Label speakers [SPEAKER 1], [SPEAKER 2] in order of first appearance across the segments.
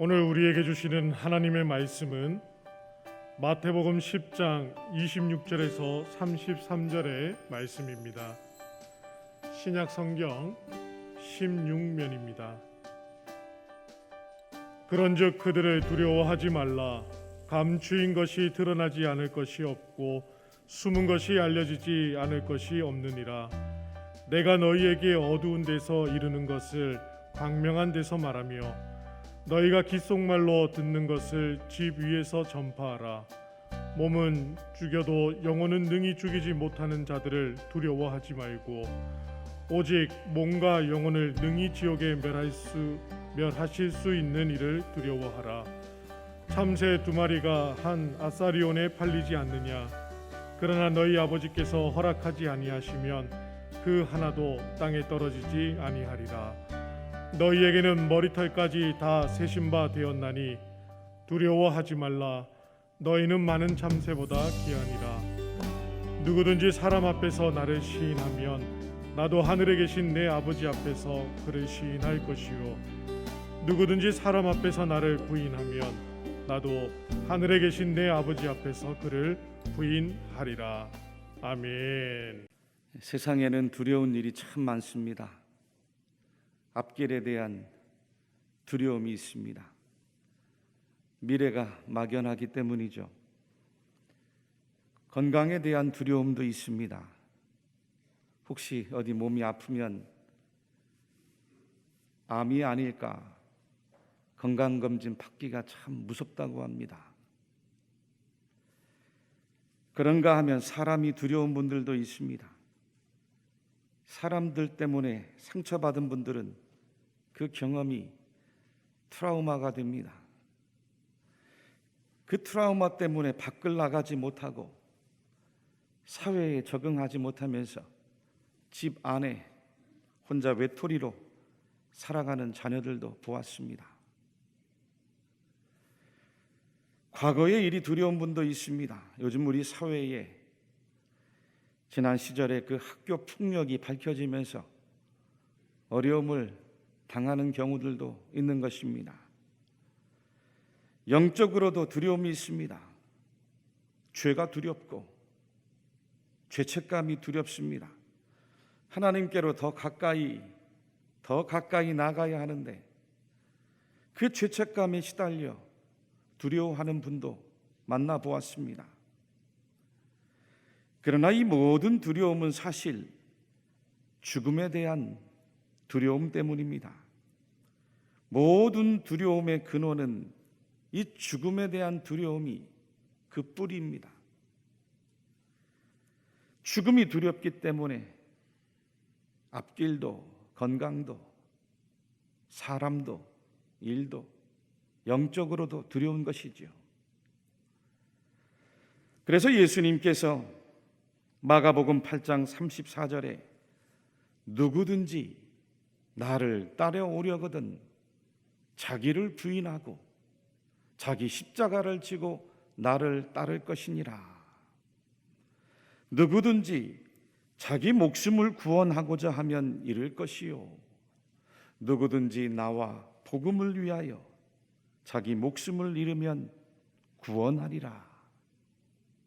[SPEAKER 1] 오늘 우리에게 주시는 하나님의 말씀은 마태복음 10장 26절에서 33절의 말씀입니다. 신약 성경 16면입니다. 그런즉 그들을 두려워하지 말라. 감추인 것이 드러나지 않을 것이 없고 숨은 것이 알려지지 않을 것이 없느니라. 내가 너희에게 어두운 데서 이르는 것을 광명한 데서 말하며 너희가 귓속말로 듣는 것을 집 위에서 전파하라. 몸은 죽여도 영혼은 능히 죽이지 못하는 자들을 두려워하지 말고 오직 몸과 영혼을 능히 지옥에 멸하실 수 있는 이를 두려워하라. 참새 2마리가 한 아사리온에 팔리지 않느냐? 그러나 너희 아버지께서 허락하지 아니하시면 그 하나도 땅에 떨어지지 아니하리라. 너희에게는 머리털까지 다 세신 바 되었나니 두려워하지 말라. 너희는 많은 참새보다 귀하니라. 누구든지 사람 앞에서 나를 시인하면 나도 하늘에 계신 내 아버지 앞에서 그를 시인할 것이요 누구든지 사람 앞에서 나를 부인하면 나도 하늘에 계신 내 아버지 앞에서 그를 부인하리라. 아멘.
[SPEAKER 2] 세상에는 두려운 일이 참 많습니다. 앞길에 대한 두려움이 있습니다. 미래가 막연하기 때문이죠. 건강에 대한 두려움도 있습니다. 혹시 어디 몸이 아프면 암이 아닐까, 건강검진 받기가 참 무섭다고 합니다. 그런가 하면 사람이 두려운 분들도 있습니다. 사람들 때문에 상처받은 분들은 그 경험이 트라우마가 됩니다. 그 트라우마 때문에 밖을 나가지 못하고 사회에 적응하지 못하면서 집 안에 혼자 외톨이로 살아가는 자녀들도 보았습니다. 과거의 일이 두려운 분도 있습니다. 요즘 우리 사회에 지난 시절에 그 학교 폭력이 밝혀지면서 어려움을 당하는 경우들도 있는 것입니다. 영적으로도 두려움이 있습니다. 죄가 두렵고 죄책감이 두렵습니다. 하나님께로 더 가까이 나가야 하는데 그 죄책감에 시달려 두려워하는 분도 만나보았습니다. 그러나 이 모든 두려움은 사실 죽음에 대한 두려움 때문입니다. 모든 두려움의 근원은 이 죽음에 대한 두려움이 그 뿌리입니다. 죽음이 두렵기 때문에 앞길도 건강도 사람도 일도 영적으로도 두려운 것이지요. 그래서 예수님께서 마가복음 8장 34절에 누구든지 나를 따라오려거든 자기를 부인하고 자기 십자가를 지고 나를 따를 것이니라. 누구든지 자기 목숨을 구원하고자 하면 잃을 것이요 누구든지 나와 복음을 위하여 자기 목숨을 잃으면 구원하리라.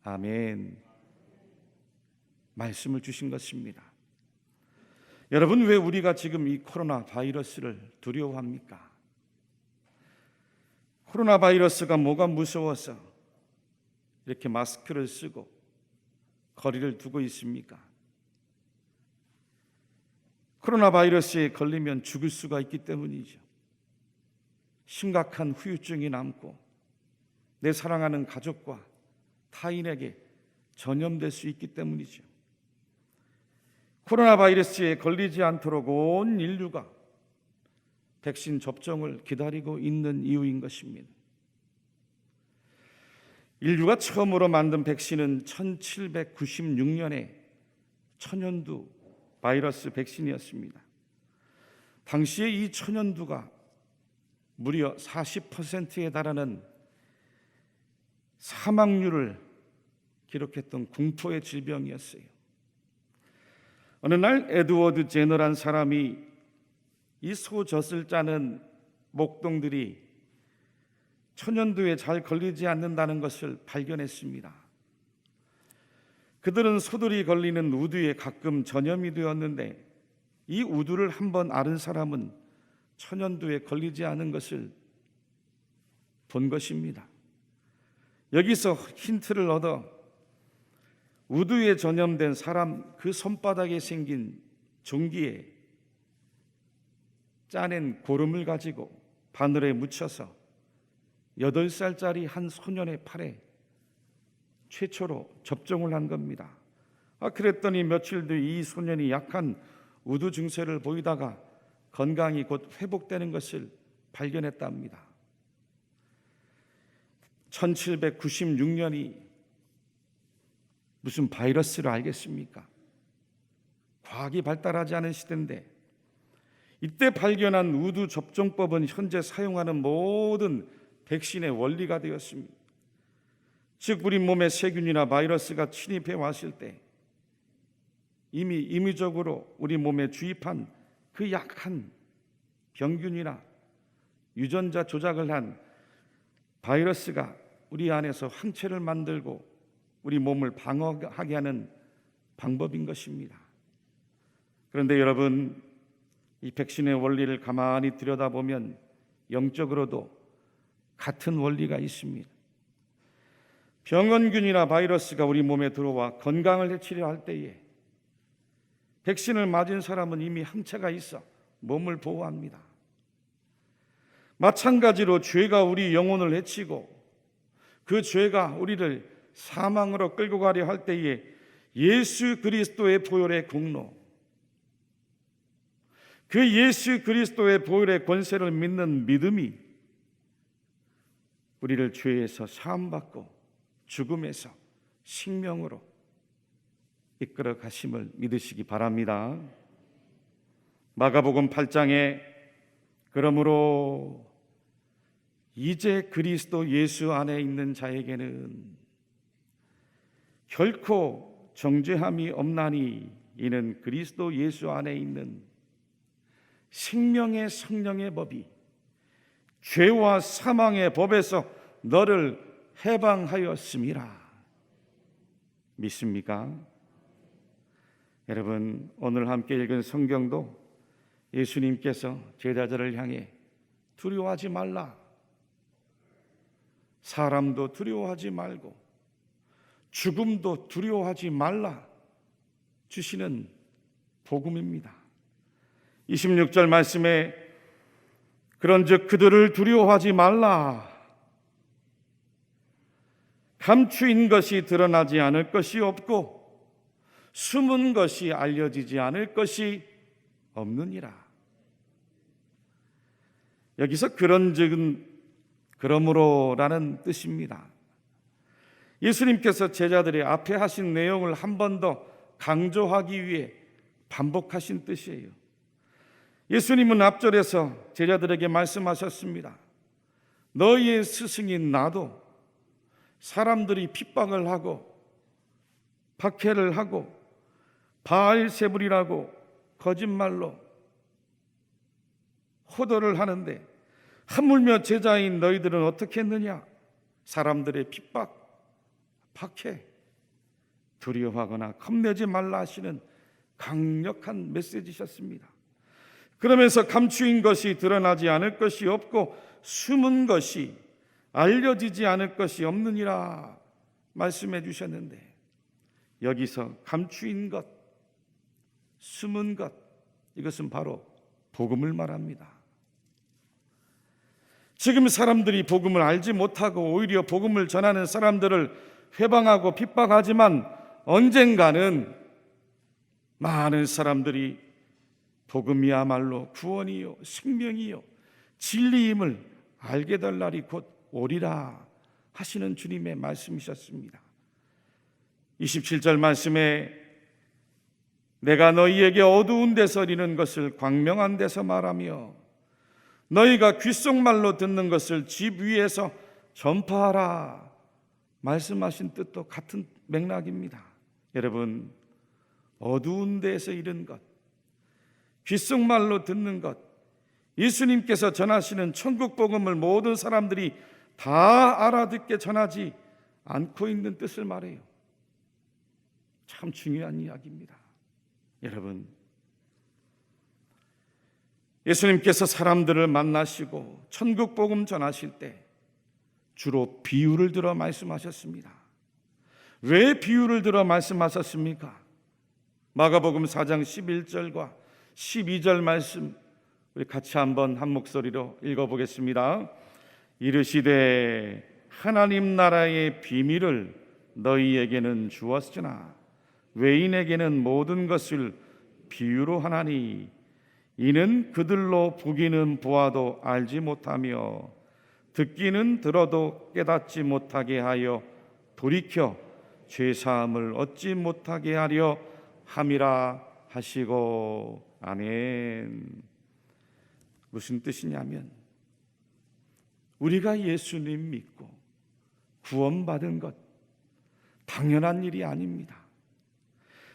[SPEAKER 2] 아멘. 말씀을 주신 것입니다. 여러분, 왜 우리가 지금 이 코로나 바이러스를 두려워합니까? 코로나 바이러스가 뭐가 무서워서 이렇게 마스크를 쓰고 거리를 두고 있습니까? 코로나 바이러스에 걸리면 죽을 수가 있기 때문이죠. 심각한 후유증이 남고 내 사랑하는 가족과 타인에게 전염될 수 있기 때문이죠. 코로나 바이러스에 걸리지 않도록 온 인류가 백신 접종을 기다리고 있는 이유인 것입니다. 인류가 처음으로 만든 백신은 1796년에 천연두 바이러스 백신이었습니다. 당시에 이 천연두가 무려 40%에 달하는 사망률을 기록했던 공포의 질병이었어요. 어느 날 에드워드 제너라는 사람이 이 소젖을 짜는 목동들이 천연두에 잘 걸리지 않는다는 것을 발견했습니다. 그들은 소들이 걸리는 우두에 가끔 전염이 되었는데 이 우두를 한번 앓은 사람은 천연두에 걸리지 않은 것을 본 것입니다. 여기서 힌트를 얻어 우두에 전염된 사람 그 손바닥에 생긴 종기에 짜낸 고름을 가지고 바늘에 묻혀서 8살짜리 한 소년의 팔에 최초로 접종을 한 겁니다. 그랬더니 며칠 뒤 이 소년이 약한 우두 증세를 보이다가 건강이 곧 회복되는 것을 발견했답니다. 1796년이 무슨 바이러스를 알겠습니까? 과학이 발달하지 않은 시대인데 이때 발견한 우두 접종법은 현재 사용하는 모든 백신의 원리가 되었습니다. 즉 우리 몸에 세균이나 바이러스가 침입해 왔을 때 이미 임의적으로 우리 몸에 주입한 그 약한 병균이나 유전자 조작을 한 바이러스가 우리 안에서 항체를 만들고 우리 몸을 방어하게 하는 방법인 것입니다. 그런데 여러분, 이 백신의 원리를 가만히 들여다보면 영적으로도 같은 원리가 있습니다. 병원균이나 바이러스가 우리 몸에 들어와 건강을 해치려 할 때에 백신을 맞은 사람은 이미 항체가 있어 몸을 보호합니다. 마찬가지로 죄가 우리 영혼을 해치고 그 죄가 우리를 사망으로 끌고 가려 할 때에 예수 그리스도의 보혈의 공로, 그 예수 그리스도의 보혈의 권세를 믿는 믿음이 우리를 죄에서 사함받고 죽음에서 생명으로 이끌어 가심을 믿으시기 바랍니다. 마가복음 8장에 그러므로 이제 그리스도 예수 안에 있는 자에게는 결코 정죄함이 없나니 이는 그리스도 예수 안에 있는 생명의 성령의 법이 죄와 사망의 법에서 너를 해방하였음이라. 믿습니까? 여러분, 오늘 함께 읽은 성경도 예수님께서 제자들을 향해 두려워하지 말라, 사람도 두려워하지 말고 죽음도 두려워하지 말라 주시는 복음입니다. 26절 말씀에 그런즉 그들을 두려워하지 말라, 감추인 것이 드러나지 않을 것이 없고 숨은 것이 알려지지 않을 것이 없느니라. 여기서 그런즉은 그러므로라는 뜻입니다. 예수님께서 제자들의 앞에 하신 내용을 한 번 더 강조하기 위해 반복하신 뜻이에요. 예수님은 앞절에서 제자들에게 말씀하셨습니다. 너희의 스승인 나도 사람들이 핍박을 하고 박해를 하고 바알세불이라고 거짓말로 호도를 하는데 하물며 제자인 너희들은 어떻게 했느냐? 사람들의 핍박, 박해, 두려워하거나 겁내지 말라 하시는 강력한 메시지셨습니다. 그러면서 감추인 것이 드러나지 않을 것이 없고 숨은 것이 알려지지 않을 것이 없느니라 말씀해 주셨는데, 여기서 감추인 것, 숨은 것, 이것은 바로 복음을 말합니다. 지금 사람들이 복음을 알지 못하고 오히려 복음을 전하는 사람들을 회방하고 핍박하지만 언젠가는 많은 사람들이 복음이야말로 구원이요 생명이요 진리임을 알게 될 날이 곧 오리라 하시는 주님의 말씀이셨습니다. 27절 말씀에 내가 너희에게 어두운 데서 이르는 것을 광명한 데서 말하며 너희가 귓속말로 듣는 것을 집 위에서 전파하라 말씀하신 뜻도 같은 맥락입니다. 여러분, 어두운 데에서 이른 것, 귓속말로 듣는 것, 예수님께서 전하시는 천국 복음을 모든 사람들이 다 알아듣게 전하지 않고 있는 뜻을 말해요. 참 중요한 이야기입니다. 여러분, 예수님께서 사람들을 만나시고 천국 복음 전하실 때 주로 비유를 들어 말씀하셨습니다. 왜 비유를 들어 말씀하셨습니까? 마가복음 4장 11절과 12절 말씀 우리 같이 한번 한 목소리로 읽어보겠습니다. 이르시되 하나님 나라의 비밀을 너희에게는 주었으나 외인에게는 모든 것을 비유로 하나니 이는 그들로 보기는 보아도 알지 못하며 듣기는 들어도 깨닫지 못하게 하여 돌이켜 죄사함을 얻지 못하게 하려 함이라 하시고. 아멘. 무슨 뜻이냐면 우리가 예수님 믿고 구원받은 것 당연한 일이 아닙니다.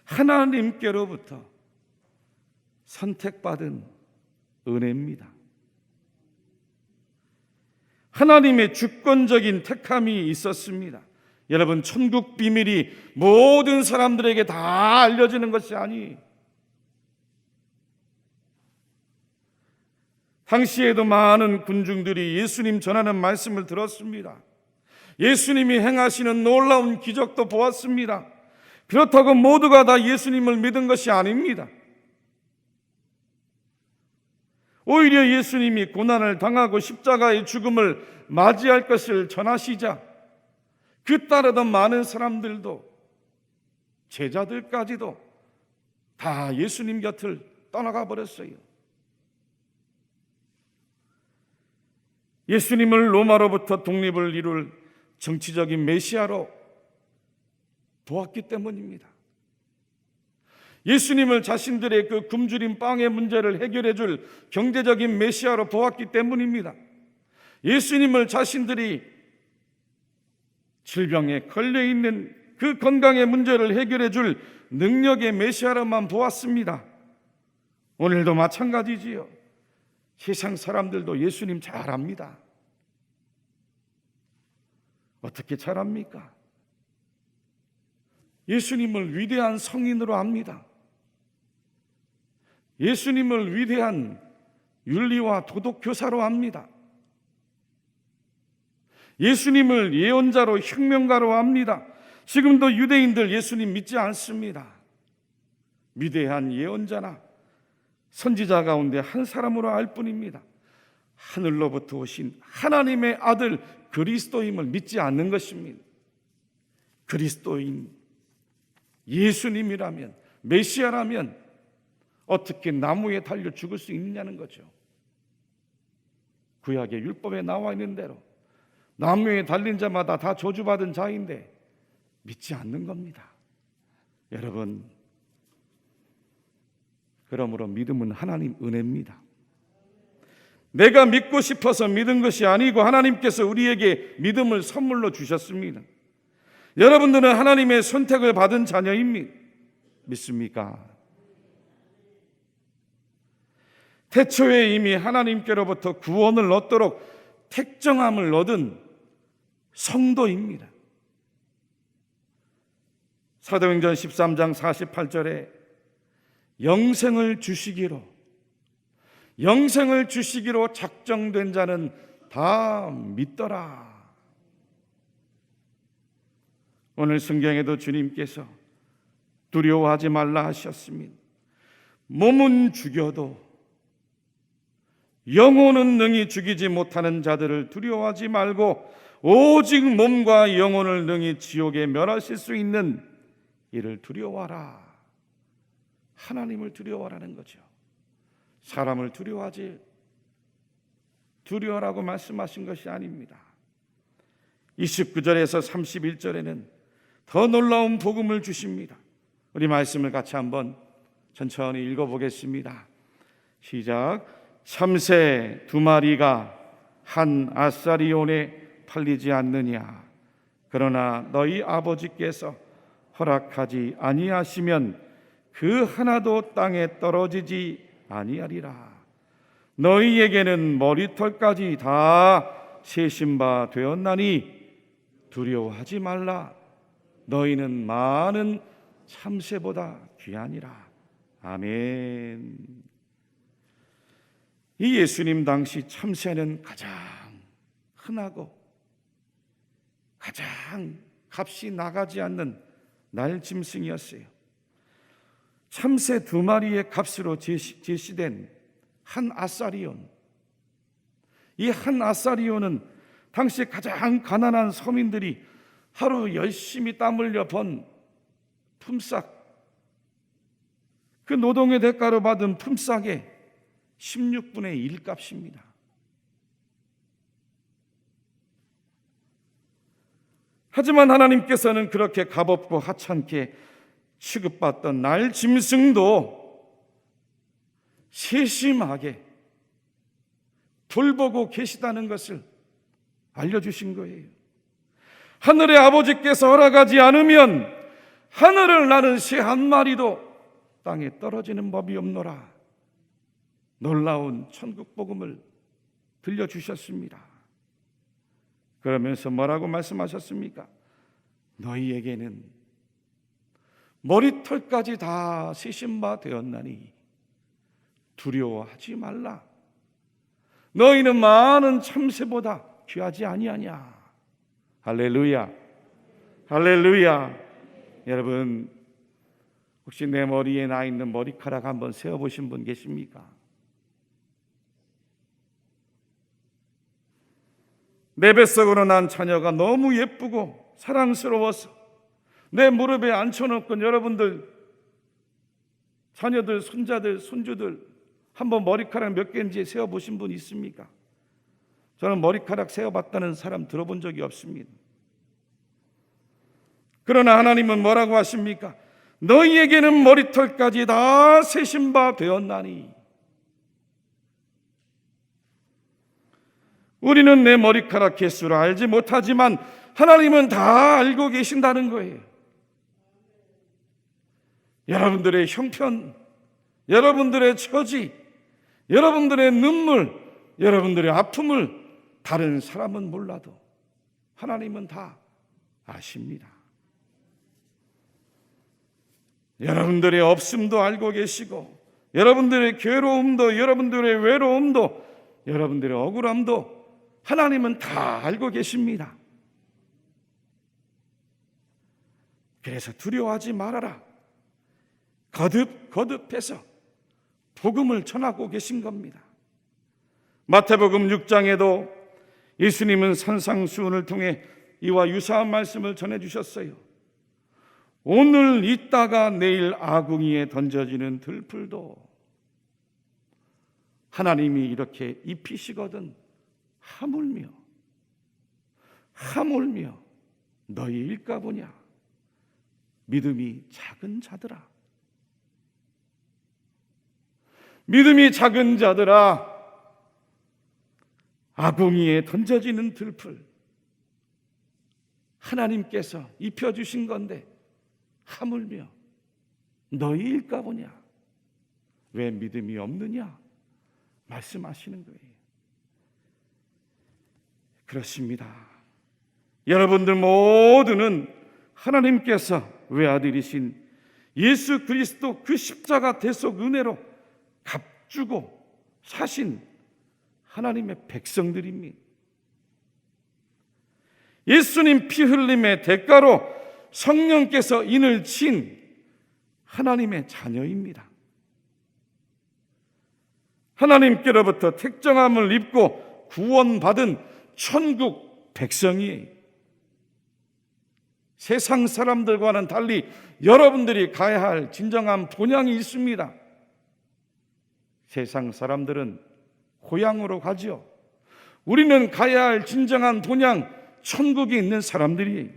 [SPEAKER 2] 하나님께로부터 선택받은 은혜입니다. 하나님의 주권적인 택함이 있었습니다. 여러분, 천국 비밀이 모든 사람들에게 다 알려지는 것이 아니, 당시에도 많은 군중들이 예수님 전하는 말씀을 들었습니다. 예수님이 행하시는 놀라운 기적도 보았습니다. 그렇다고 모두가 다 예수님을 믿은 것이 아닙니다. 오히려 예수님이 고난을 당하고 십자가의 죽음을 맞이할 것을 전하시자 그 따르던 많은 사람들도, 제자들까지도 다 예수님 곁을 떠나가 버렸어요. 예수님을 로마로부터 독립을 이룰 정치적인 메시아로 보았기 때문입니다. 예수님을 자신들의 그 굶주린 빵의 문제를 해결해 줄 경제적인 메시아로 보았기 때문입니다. 예수님을 자신들이 질병에 걸려있는 그 건강의 문제를 해결해 줄 능력의 메시아로만 보았습니다. 오늘도 마찬가지지요. 세상 사람들도 예수님 잘 압니다. 어떻게 잘 압니까? 예수님을 위대한 성인으로 압니다. 예수님을 위대한 윤리와 도덕 교사로 압니다. 예수님을 예언자로 혁명가로 압니다. 지금도 유대인들 예수님 믿지 않습니다. 위대한 예언자나 선지자 가운데 한 사람으로 알 뿐입니다. 하늘로부터 오신 하나님의 아들 그리스도임을 믿지 않는 것입니다. 그리스도인 예수님이라면, 메시아라면 어떻게 나무에 달려 죽을 수 있느냐는 거죠. 구약의 율법에 나와 있는 대로 나무에 달린 자마다 다 저주받은 자인데 믿지 않는 겁니다. 여러분, 그러므로 믿음은 하나님 은혜입니다. 내가 믿고 싶어서 믿은 것이 아니고 하나님께서 우리에게 믿음을 선물로 주셨습니다. 여러분들은 하나님의 선택을 받은 자녀입니다. 믿습니까? 태초에 이미 하나님께로부터 구원을 얻도록 택정함을 얻은 성도입니다. 사도행전 13장 48절에 영생을 주시기로 작정된 자는 다 믿더라. 오늘 성경에도 주님께서 두려워하지 말라 하셨습니다. 몸은 죽여도 영혼은 능히 죽이지 못하는 자들을 두려워하지 말고 오직 몸과 영혼을 능히 지옥에 멸하실 수 있는 이를 두려워하라. 하나님을 두려워하라는 거죠. 사람을 두려워라고 말씀하신 것이 아닙니다. 29절에서 31절에는 더 놀라운 복음을 주십니다. 우리 말씀을 같이 한번 천천히 읽어보겠습니다. 시작. 참새 2마리가 한 아사리온에 팔리지 않느냐. 그러나 너희 아버지께서 허락하지 아니하시면 그 하나도 땅에 떨어지지 아니하리라. 너희에게는 머리털까지 다 세신 바 되었나니 두려워하지 말라. 너희는 많은 참새보다 귀하니라. 아멘. 이 예수님 당시 참새는 가장 흔하고 가장 값이 나가지 않는 날짐승이었어요. 참새 2마리의 값으로 제시된 한 아사리온. 이 한 아사리온은 당시 가장 가난한 서민들이 하루 열심히 땀 흘려 번 품삯, 그 노동의 대가로 받은 품삯의 16분의 1 값입니다. 하지만 하나님께서는 그렇게 값없고 하찮게 취급받던 날짐승도 세심하게 돌보고 계시다는 것을 알려주신 거예요. 하늘의 아버지께서 허락하지 않으면 하늘을 나는 새 한 마리도 땅에 떨어지는 법이 없노라. 놀라운 천국 복음을 들려주셨습니다. 그러면서 뭐라고 말씀하셨습니까? 너희에게는 머리털까지 다 세신 바 되었나니 두려워하지 말라. 너희는 많은 참새보다 귀하지 아니하냐. 할렐루야, 할렐루야. 여러분, 혹시 내 머리에 나 있는 머리카락 한번 세어보신 분 계십니까? 내 뱃속으로 난 자녀가 너무 예쁘고 사랑스러워서 내 무릎에 앉혀놓고 여러분들 자녀들, 손자들, 손주들 한번 머리카락 몇 개인지 세어보신 분 있습니까? 저는 머리카락 세어봤다는 사람 들어본 적이 없습니다. 그러나 하나님은 뭐라고 하십니까? 너희에게는 머리털까지 다 세신 바 되었나니. 우리는 내 머리카락 개수를 알지 못하지만 하나님은 다 알고 계신다는 거예요. 여러분들의 형편, 여러분들의 처지, 여러분들의 눈물, 여러분들의 아픔을 다른 사람은 몰라도 하나님은 다 아십니다. 여러분들의 없음도 알고 계시고, 여러분들의 괴로움도, 여러분들의 외로움도, 여러분들의 억울함도 하나님은 다 알고 계십니다. 그래서 두려워하지 말아라. 거듭해서 복음을 전하고 계신 겁니다. 마태복음 6장에도 예수님은 산상수훈을 통해 이와 유사한 말씀을 전해주셨어요. 오늘 있다가 내일 아궁이에 던져지는 들풀도 하나님이 이렇게 입히시거든 하물며 너희일까 보냐. 믿음이 작은 자들아, 믿음이 작은 자들아, 아궁이에 던져지는 들풀 하나님께서 입혀주신 건데 하물며 너희일까 보냐. 왜 믿음이 없느냐 말씀하시는 거예요. 그렇습니다. 여러분들 모두는 하나님께서 외아들이신 예수 그리스도 그 십자가 대속 은혜로 값주고 사신 하나님의 백성들입니다. 예수님 피 흘림의 대가로 성령께서 인을 친 하나님의 자녀입니다. 하나님께로부터 택정함을 입고 구원받은 천국 백성이에요. 세상 사람들과는 달리 여러분들이 가야 할 진정한 본향이 있습니다. 세상 사람들은 고향으로 가죠. 우리는 가야 할 진정한 본향, 천국에 있는 사람들이에요.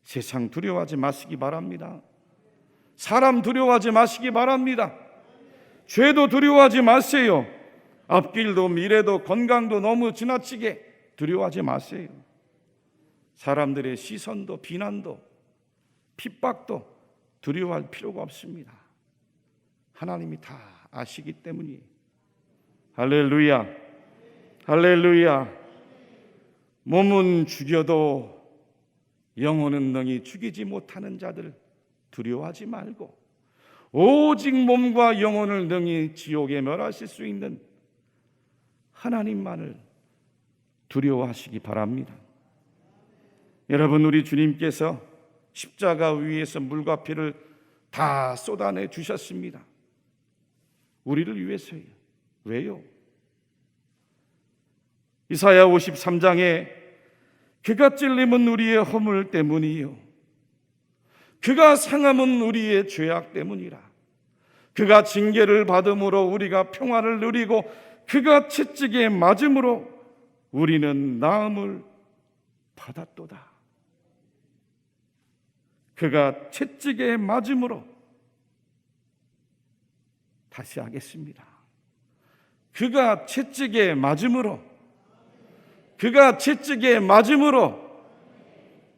[SPEAKER 2] 세상 두려워하지 마시기 바랍니다. 사람 두려워하지 마시기 바랍니다. 죄도 두려워하지 마세요. 앞길도 미래도 건강도 너무 지나치게 두려워하지 마세요. 사람들의 시선도 비난도 핍박도 두려워할 필요가 없습니다. 하나님이 다 아시기 때문이에요. 할렐루야, 할렐루야. 몸은 죽여도 영혼은 능히 죽이지 못하는 자들 두려워하지 말고 오직 몸과 영혼을 능히 지옥에 멸하실 수 있는 하나님만을 두려워하시기 바랍니다. 여러분, 우리 주님께서 십자가 위에서 물과 피를 다 쏟아내 주셨습니다. 우리를 위해서요. 왜요? 이사야 53장에 그가 찔림은 우리의 허물 때문이요 그가 상함은 우리의 죄악 때문이라. 그가 징계를 받음으로 우리가 평화를 누리고 그가 채찍에 맞음으로 우리는 나음을 받았도다. 그가 채찍에 맞음으로, 다시 하겠습니다. 그가 채찍에 맞음으로, 그가 채찍에 맞음으로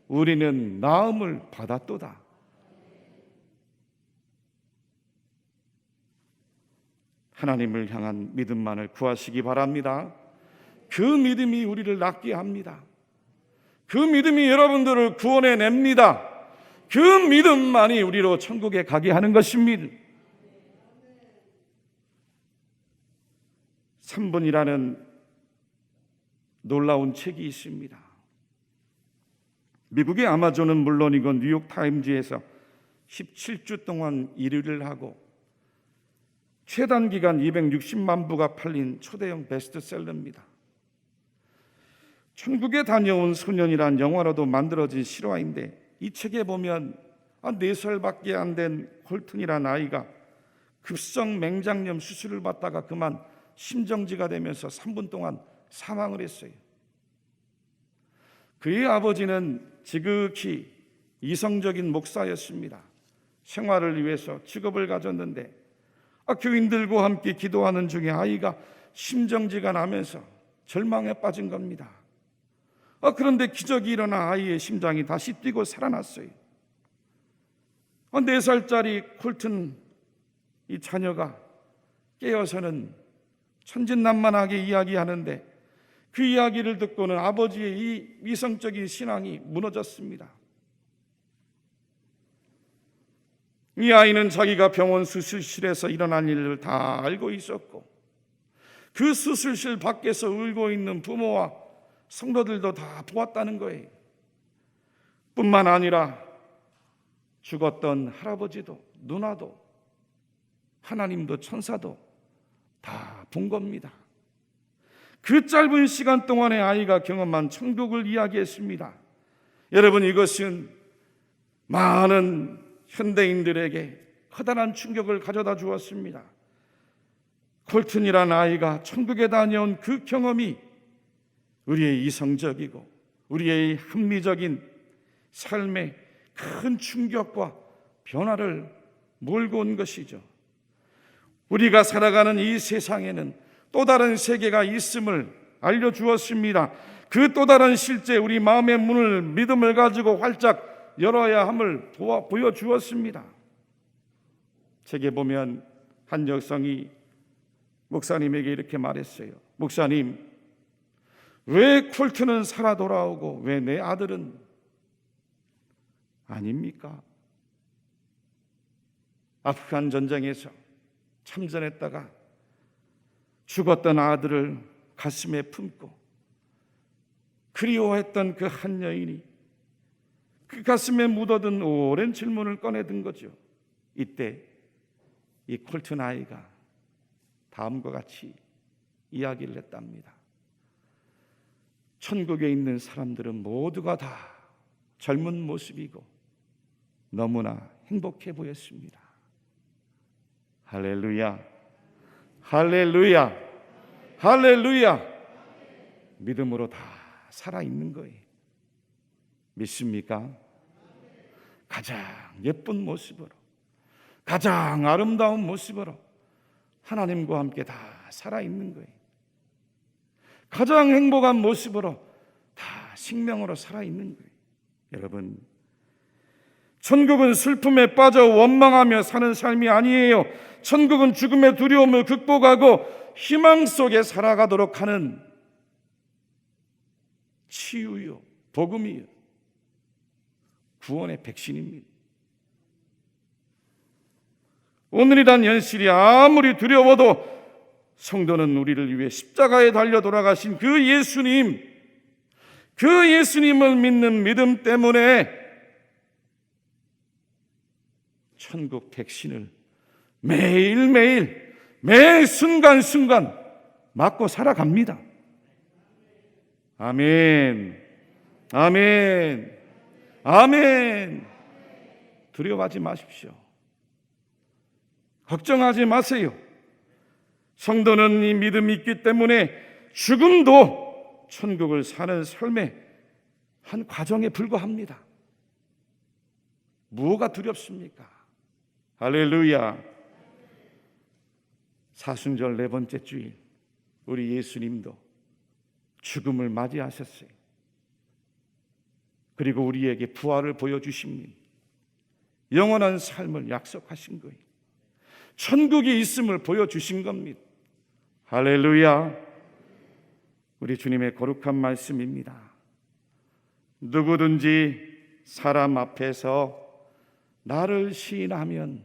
[SPEAKER 2] 우리는 나음을 받았도다. 하나님을 향한 믿음만을 구하시기 바랍니다. 그 믿음이 우리를 낫게 합니다. 그 믿음이 여러분들을 구원해 냅니다. 그 믿음만이 우리로 천국에 가게 하는 것입니다. 3분이라는 놀라운 책이 있습니다. 미국의 아마존은 물론이고 뉴욕타임즈에서 17주 동안 1위를 하고 최단 기간 260만 부가 팔린 초대형 베스트셀러입니다. 천국에 다녀온 소년이란 영화로도 만들어진 실화인데, 이 책에 보면 4살밖에 안 된 콜튼이란 아이가 급성 맹장염 수술을 받다가 그만 심정지가 되면서 3분 동안 사망을 했어요. 그의 아버지는 지극히 이성적인 목사였습니다. 생활을 위해서 직업을 가졌는데 교인들과 함께 기도하는 중에 아이가 심정지가 나면서 절망에 빠진 겁니다. 그런데 기적이 일어나 아이의 심장이 다시 뛰고 살아났어요. 4살짜리 콜튼 이 자녀가 깨어서는 천진난만하게 이야기하는데, 그 이야기를 듣고는 아버지의 이 이성적인 신앙이 무너졌습니다. 이 아이는 자기가 병원 수술실에서 일어난 일을 다 알고 있었고, 그 수술실 밖에서 울고 있는 부모와 성도들도 다 보았다는 거예요. 뿐만 아니라 죽었던 할아버지도, 누나도, 하나님도, 천사도 다 본 겁니다. 그 짧은 시간 동안에 아이가 경험한 천국을 이야기했습니다. 여러분, 이것은 많은 현대인들에게 커다란 충격을 가져다 주었습니다. 콜튼이라는 아이가 천국에 다녀온 그 경험이 우리의 이성적이고 우리의 합리적인 삶에 큰 충격과 변화를 몰고 온 것이죠. 우리가 살아가는 이 세상에는 또 다른 세계가 있음을 알려주었습니다. 그 또 다른 실제 우리 마음의 문을 믿음을 가지고 활짝 열어야 함을 보여주었습니다. 책에 보면 한 여성이 목사님에게 이렇게 말했어요. 목사님, 왜 콜트는 살아 돌아오고 왜 내 아들은 아닙니까? 아프간 전쟁에서 참전했다가 죽었던 아들을 가슴에 품고 그리워했던 그 한 여인이 그 가슴에 묻어둔 오랜 질문을 꺼내든 거죠. 이때 이 콜튼 아이가 다음과 같이 이야기를 했답니다. 천국에 있는 사람들은 모두가 다 젊은 모습이고 너무나 행복해 보였습니다. 할렐루야, 할렐루야, 할렐루야. 믿음으로 다 살아있는 거예요. 믿습니까? 가장 예쁜 모습으로, 가장 아름다운 모습으로 하나님과 함께 다 살아있는 거예요. 가장 행복한 모습으로 다 생명으로 살아있는 거예요. 여러분, 천국은 슬픔에 빠져 원망하며 사는 삶이 아니에요. 천국은 죽음의 두려움을 극복하고 희망 속에 살아가도록 하는 치유요, 복음이요, 구원의 백신입니다. 오늘이란 현실이 아무리 두려워도 성도는 우리를 위해 십자가에 달려 돌아가신 그 예수님을 믿는 믿음 때문에 천국 백신을 매일매일 매 순간순간 맞고 살아갑니다. 아멘, 아멘, 아멘. 두려워하지 마십시오. 걱정하지 마세요. 성도는 이 믿음이 있기 때문에 죽음도 천국을 사는 삶의 한 과정에 불과합니다. 뭐가 두렵습니까? 할렐루야. 사순절 네 번째 주일 우리 예수님도 죽음을 맞이하셨어요. 그리고 우리에게 부활을 보여주십니다. 영원한 삶을 약속하신 거예요. 천국이 있음을 보여주신 겁니다. 할렐루야. 우리 주님의 거룩한 말씀입니다. 누구든지 사람 앞에서 나를 시인하면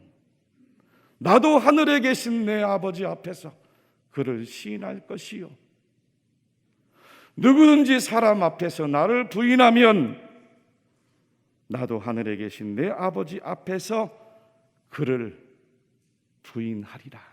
[SPEAKER 2] 나도 하늘에 계신 내 아버지 앞에서 그를 시인할 것이요, 누구든지 사람 앞에서 나를 부인하면 나도 하늘에 계신 내 아버지 앞에서 그를 부인하리라.